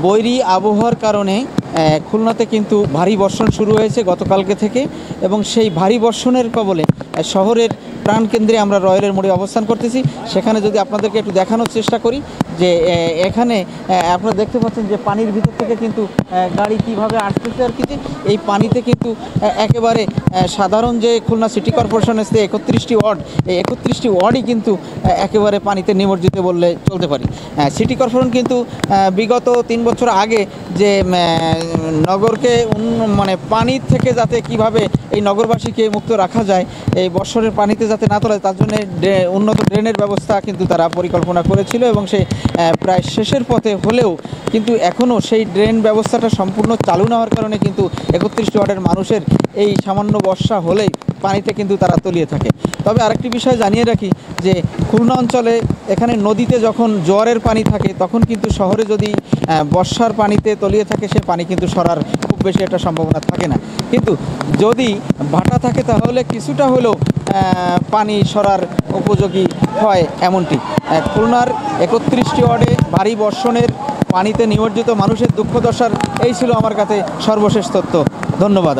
বৈরী আবহাওয়ার কারণে খুলনাতে কিন্তু ভারী বর্ষণ শুরু হয়েছে গতকালকে থেকে, এবং সেই ভারী বর্ষণের কবলে শহরের প্রাণকেন্দ্রে আমরা রয়্যালের মোড়ে অবস্থান করতেছি। সেখানে যদি আপনাদেরকে একটু দেখানোর চেষ্টা করি যে এখানে আপনারা দেখতে পাচ্ছেন যে পানির ভিতর থেকে কিন্তু গাড়ি কিভাবে আসতেছে আর কি, যে এই পানিতে কিন্তু একেবারে সাধারণ যে খুলনা সিটি কর্পোরেশনের যে 31টি ওয়ার্ড, এই 31টি ওয়ার্ডই কিন্তু একেবারে পানিতে নিমজ্জিত বললে চলতে পারি। সিটি কর্পোরেশন কিন্তু বিগত 3 বছর আগে যে নগরকে মানে পানির থেকে যাতে কিভাবে এই নগরবাসীকে মুক্ত রাখা যায়, এই বর্ষণের পানিতে যাতে না তোলে, তার জন্য উন্নত ড্রেনের ব্যবস্থা কিন্তু তারা পরিকল্পনা করেছিল, এবং সে প্রায় শেষের পথে হলেও কিন্তু এখনও সেই ড্রেন ব্যবস্থাটা সম্পূর্ণ চালু না হওয়ার কারণে কিন্তু 31 ওয়ার্ডের মানুষের এই সামান্য বর্ষা হলেই পানিতে কিন্তু তারা তলিয়ে থাকে। তবে আরেকটি বিষয় জানিয়ে রাখি যে খুলনা অঞ্চলে এখানে নদীতে যখন জোয়ারের পানি থাকে তখন কিন্তু শহরে যদি বর্ষার পানিতে তলিয়ে থাকে সে পানি কিন্তু সরার খুব বেশি একটা সম্ভাবনা থাকে না, কিন্তু যদি ভাটা থাকে তাহলে কিছুটা হলেও পানি সরার উপযোগী হয় এমনটি। খুলনার 31টি ওয়ার্ডে ভারী বর্ষণের পানিতে নিমজ্জিত মানুষের দুঃখ দশার এই ছিল আমার কাছে সর্বশেষ তথ্য। ধন্যবাদ।